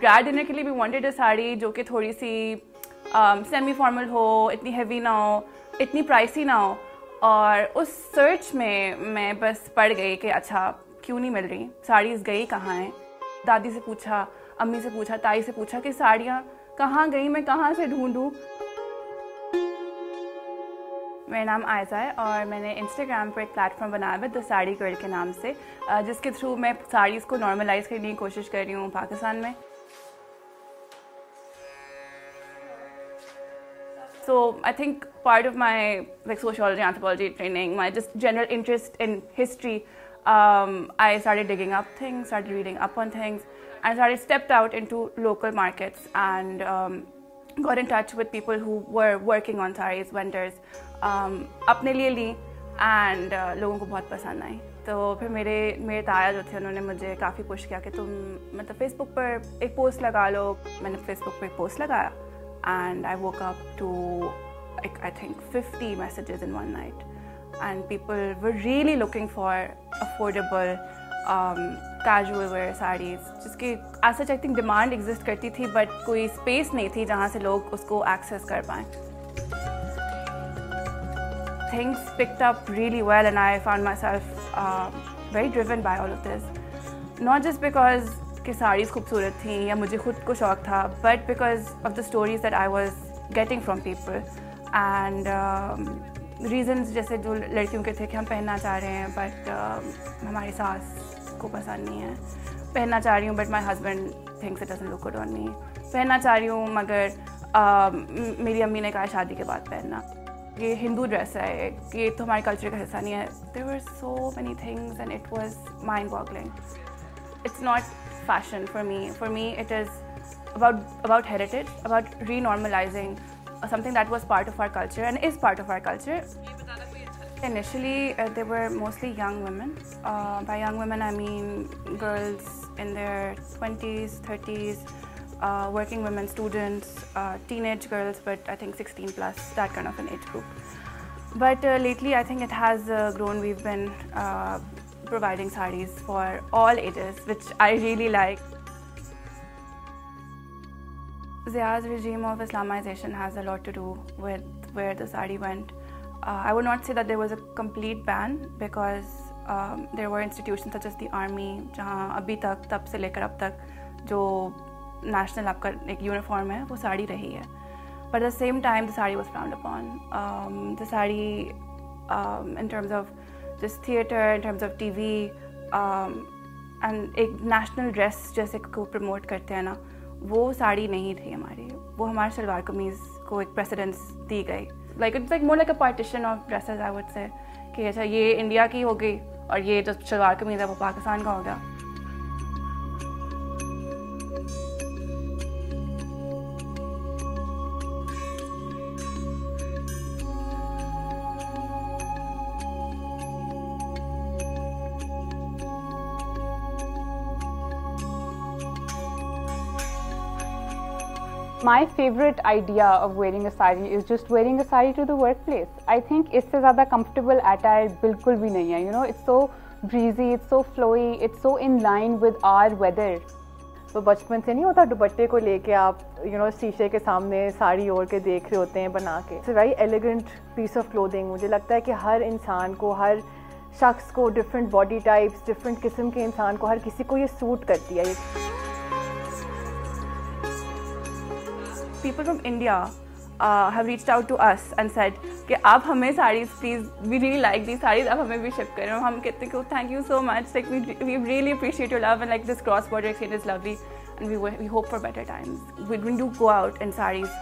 ग्रैड dinner के लिए भी वांटेड अ साड़ी जो कि थोड़ी सी सेमी फॉर्मल हो, इतनी हैवी ना हो, इतनी प्राइसी ना हो। और उस सर्च में मैं बस पड़ गई कि अच्छा क्यों नहीं मिल रही साड़ीज़, गई कहाँ हैं। दादी से पूछा, अम्मी से पूछा, ताई से पूछा कि साड़ियाँ कहाँ गई, मैं कहाँ से ढूंढूं। मेरा नाम आयज़ा है और मैंने इंस्टाग्राम पर एक प्लेटफॉर्म बनाया है द साड़ी गर्ल के नाम से, जिसके थ्रू मैं साड़ीज़ को नॉर्मलाइज करने की कोशिश कर रही हूँ पाकिस्तान में। So I think part of my sociology, anthropology training, my just general interest in history, I started digging up things, started reading up on things, and stepped out into local markets and got in touch with people who were working on sarees, vendors, अपने लिए ली and लोगों को बहुत पसंद आई। तो फिर मेरे ताया जो थे उन्होंने मुझे काफ़ी पुश किया कि तुम मतलब फेसबुक पर एक पोस्ट लगा लो। मैंने फेसबुक पर एक पोस्ट लगाया and I woke up to like I think 50 messages in one night, and people were really looking for affordable casual wear sarees जिसकी as such I think demand exist करती थी but कोई space नहीं थी जहाँ से लोग उसको access कर पाएँ। Things picked up really well and I found myself very driven by all of this, not just because कि साड़ीज़ खूबसूरत थी या मुझे खुद को शौक़ था, but because of the stories that I was getting from people and reasons जैसे जो लड़कियों के थे कि हम पहनना चाह रहे हैं बट हमारी सास को पसंद नहीं है, पहनना चाह रही हूँ but my husband thinks it doesn't look good on me, पहनना चाह रही हूँ मगर मेरी अम्मी ने कहा शादी के बाद पहनना, ये हिंदू ड्रेस है, ये तो हमारे कल्चर का हिस्सा नहीं है। There were so many things and it was mind boggling. It's not fashion for me. For me, it is about heritage, about renormalizing something that was part of our culture and is part of our culture. Initially, they were mostly young women. By young women, I mean girls in their 20s, 30s, working women, students, teenage girls, but I think 16 plus, that kind of an age group. But lately, I think it has grown. We've been providing sarees for all ages, which I really like. Zia's regime of Islamization has a lot to do with where the sari went. I would not say that there was a complete ban because there were institutions such as the army, जहाँ अभी तक तब से लेकर अब तक जो national आपका एक uniform है वो साड़ी रही है. But at the same time, the sari was frowned upon. The sari, in terms of just theatre, in terms of TV, and एक national dress जैसे को promote करते हैं ना, वो साड़ी नहीं थी हमारी, वो हमारे शलवार कमीज़ को एक precedence दी गई। Like it's like more like a partition of dresses, I would say, कि अच्छा ये इंडिया की हो गई और ये जो शलवार कमीज़ है वो पाकिस्तान का हो गया। My favorite idea of wearing a sari is just wearing a sari to the workplace. I think इससे ज़्यादा comfortable attire बिल्कुल भी नहीं है. You know, it's so breezy, it's so flowy, it's so in line with our weather. तो बचपन से नहीं होता दुपट्टे को लेके आप शीशे के सामने साड़ी ओढ़ के देख रहे होते हैं बना के. It's a very elegant piece of clothing. मुझे लगता है कि हर इंसान को, हर शख्स को, different body types, different किस्म के इंसान को, हर किसी को ये सूट करती है. People from India have reached out to us and said कि आप हमें sarees please, we really like these sarees, आप हमें भी ship करें. और हम कहते हैं कि thank you so much, like we really appreciate your love and like this cross border exchange is lovely and we hope for better times. When you go out in sarees,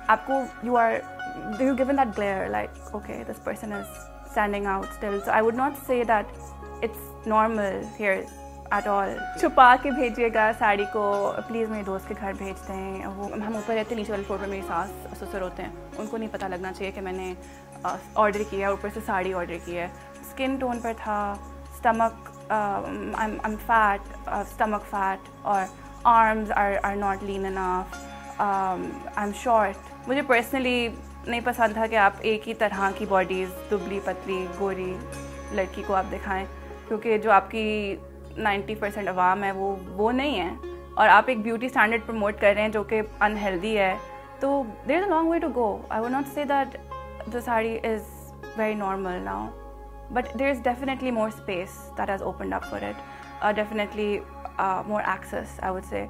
आपको you're given that glare like okay, this person is standing out still. So I would not say that it's normal here at all. छुपा के भेजिएगा साड़ी को please, मेरे दोस्त के घर भेज दें. वो हम ऊपर रहते, नीचे वाले फ्लोर पर मेरी सास ससुर होते हैं, उनको नहीं पता लगना चाहिए कि मैंने ऑर्डर किया है, ऊपर से साड़ी ऑर्डर की है. स्किन टोन पर था, stomach, I'm fat, stomach fat, और arms are not lean enough, I'm short. मुझे पर्सनली नहीं पसंद था कि आप एक ही तरह की बॉडीज़, दुबली पतली गोरी लड़की को आप दिखाएं, क्योंकि जो आपकी 90% अवाम है वो नहीं है. और आप एक ब्यूटी स्टैंडर्ड प्रमोट कर रहे हैं जो कि अनहेल्दी है, तो there is a long way to go. I would not say that the sari is very normal now, but there is definitely more space that has opened up for it, definitely more access, I would say.